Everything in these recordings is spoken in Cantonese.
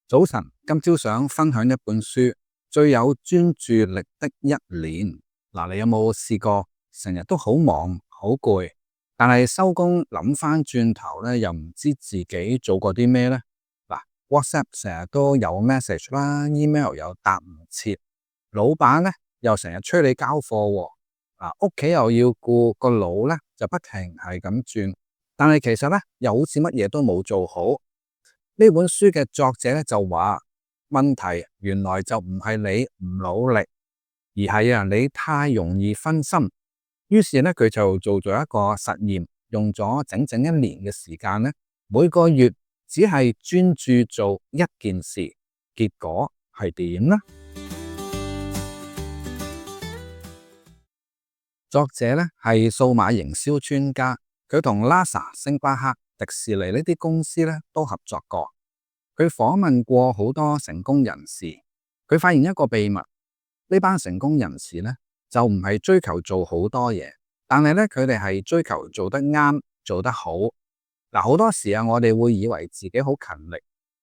早晨，今朝想分享一本書，最有專注力的一年。你有冇試過成日都好忙好攰，但係收工諗翻轉頭咧，又唔知自己做過啲咩呢？WhatsApp 成日都有 message 啦，email 又答唔切，老闆咧又成日催你交貨喎，屋企又要顧，個腦咧就不停係咁轉，但係其實咧又好似乜嘢都冇做好。呢本書嘅作者咧就話，問題原來就唔係你唔努力，而係你太容易分心。於是咧佢就做咗一個實驗，用咗整整一年嘅時間咧，每個月只係專注做一件事，結果係點呢？作者咧係數碼營銷專家，佢同 NASA、星巴克、迪士尼呢啲公司咧都合作過。佢訪問過好多成功人士，佢發現一個秘密：呢班成功人士咧就唔係追求做好多嘢，但係咧佢哋係追求做得啱、做得好。好多時我哋會以為自己好勤力，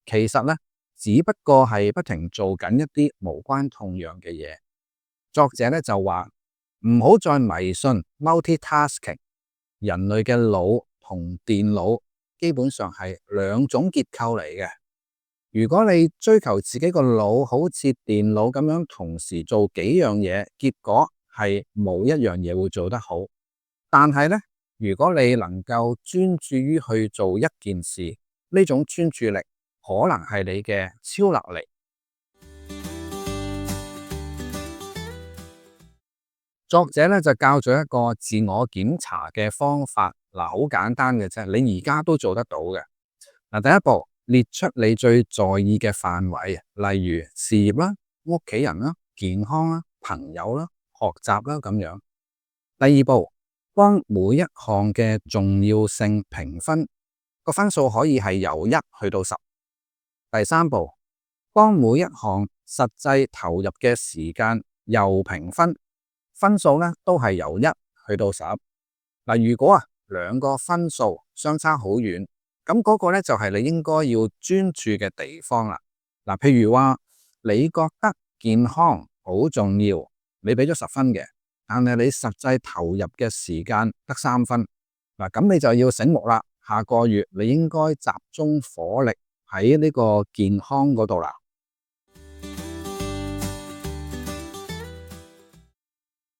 其實咧只不過係不停做緊一啲無關痛癢嘅嘢。作者咧就話唔好再迷信 multitasking， 人類嘅腦同電腦基本上係兩種結構嚟嘅。如果你追求自己個腦好似電腦咁樣同時做幾樣嘢，結果係冇一樣嘢會做得好。但係呢，如果你能夠專注於去做一件事，呢種專注力可能係你嘅超能力。作者咧就教咗一個自我檢查嘅方法，好簡單嘅啫，你而家都做得到嘅。第一步，列出你最在意嘅範圍，例如事業啦、屋企人啦、健康啦、朋友啦、學習啦咁樣。第二步，幫每一項嘅重要性評分，個分數可以係由1去到10。第三步，幫每一項實際投入嘅時間又評分，分數咧都係由1去到10。如果兩個分數相差好遠，咁嗰個咧就係你應該要專注嘅地方啦。譬如話你覺得健康好重要，你俾咗10分嘅，但係你實際投入嘅時間得3分，咁你就要醒目啦。下個月你應該集中火力喺呢個健康嗰度啦。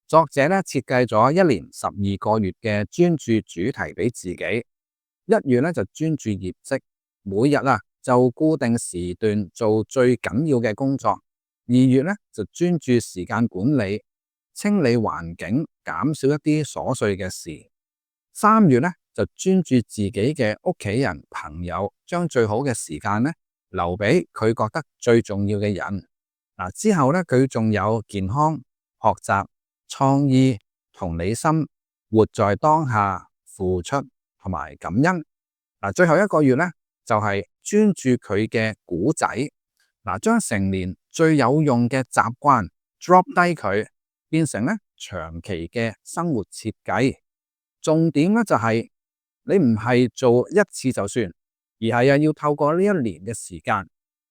作者咧設計咗1年12個月嘅專注主題俾自己。1月咧就專注業績，每日就固定時段做最緊要嘅工作。2月咧就專注時間管理，清理環境，減少一啲瑣碎嘅事。3月咧就專注自己嘅屋企人、朋友，將最好嘅時間咧留俾佢覺得最重要嘅人。之後咧佢仲有健康、學習、創意、同理心、活在當下、付出同埋感恩。最後1個月咧就係專注佢嘅古仔，將成年最有用嘅習慣 drop 低佢，變成咧長期嘅生活設計。重點咧就係你唔係做一次就算，而係要透過呢1年嘅時間，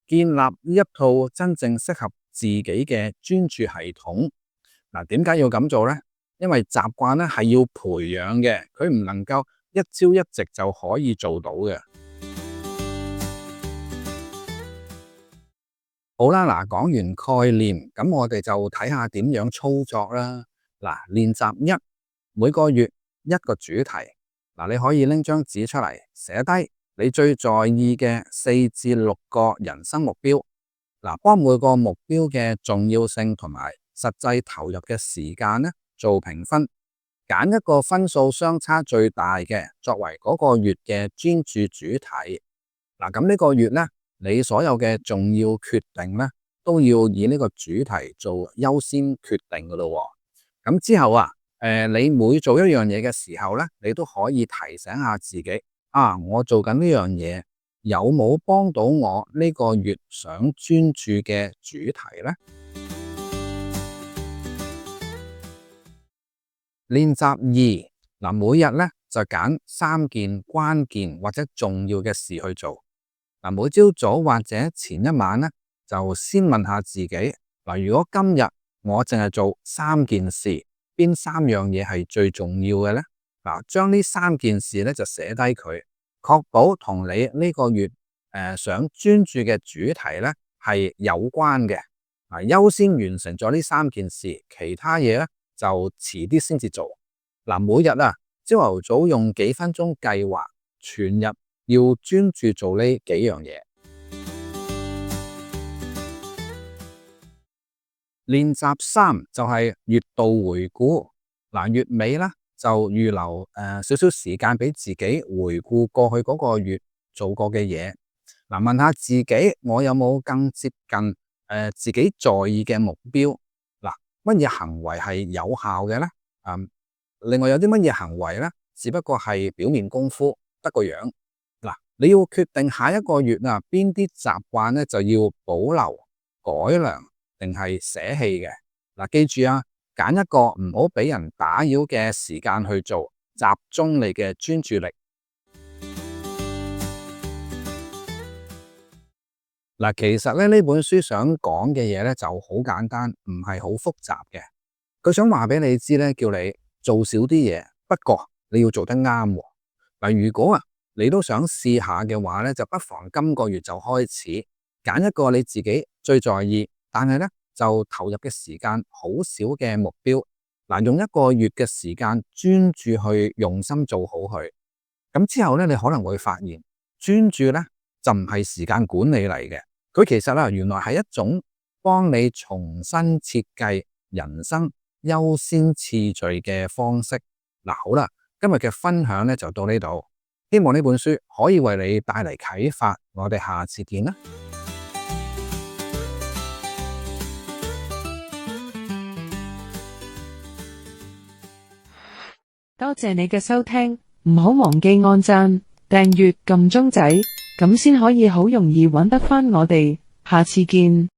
建立呢一套真正適合自己嘅專注系統。點解要咁做呢？因為習慣咧係要培養嘅，佢唔能夠一朝一夕就可以做到嘅。好啦，講完概念，咁我哋就睇下點樣操作啦。練習1，每個月1個主題。你可以拎張紙出嚟寫低你最在意嘅4至6個人生目標。幫每個目標嘅重要性同埋實際投入嘅時間咧做評分，揀一個分數相差最大嘅作為嗰個月嘅專注主題。咁呢個月咧，你所有嘅重要決定咧都要以呢個主題做優先決定噶咯。咁之後你每做一樣嘢嘅時候咧，你都可以提醒下自己，我做緊呢樣嘢有冇幫到我呢個月想專注嘅主題呢？練習2，每日咧就揀3件關鍵或者重要嘅事去做。嗱，每朝早或者前一晚咧，就先問下自己，嗱，如果今日我淨係做3件事，邊3樣嘢係最重要嘅咧？嗱，將呢3件事咧就寫低佢，確保同你呢個月想專注嘅主題咧係有關嘅。優先完成咗呢3件事，其他嘢咧就遲啲先至做。嗱，每日啊，朝頭早用幾分鐘計劃，全日要專注做呢幾樣嘢。練習3就係月度回顧。嗱，月尾咧就預留少少時間俾自己回顧過去嗰個月做過嘅嘢。嗱，問下自己，我有冇更接近自己在意嘅目標？嗱，乜嘢行為係有效嘅咧？另外有啲乜嘢行為咧，只不過係表面功夫，得個樣。嗱，你要決定下一個月啊，邊啲習慣咧就要保留、改良定係捨棄嘅。嗱，記住啊，揀一個唔好俾人打擾嘅時間去做，集中你嘅專注力。嗱，其實咧呢本書想講嘅嘢咧就好簡單，唔係好複雜嘅。佢想話俾你知咧，叫你做少啲嘢，不過你要做得啱。嗱，如果你都想試下嘅話咧，就不妨今個月就開始揀一個你自己最在意，但係咧就投入嘅時間好少嘅目標。嗱，用1個月嘅時間專注去用心做好佢。咁之後咧，你可能會發現專注咧就唔係時間管理嚟嘅，佢其實原來係一種幫你重新設計人生優先次序嘅方式。嗱，好啦，今日嘅分享咧就到呢度，希望呢本書可以為你帶嚟啟發。我哋下次見啦。多謝你嘅收聽，唔好忘記按讚、訂閱、撳鐘仔，咁先可以好容易揾得返我哋。下次見。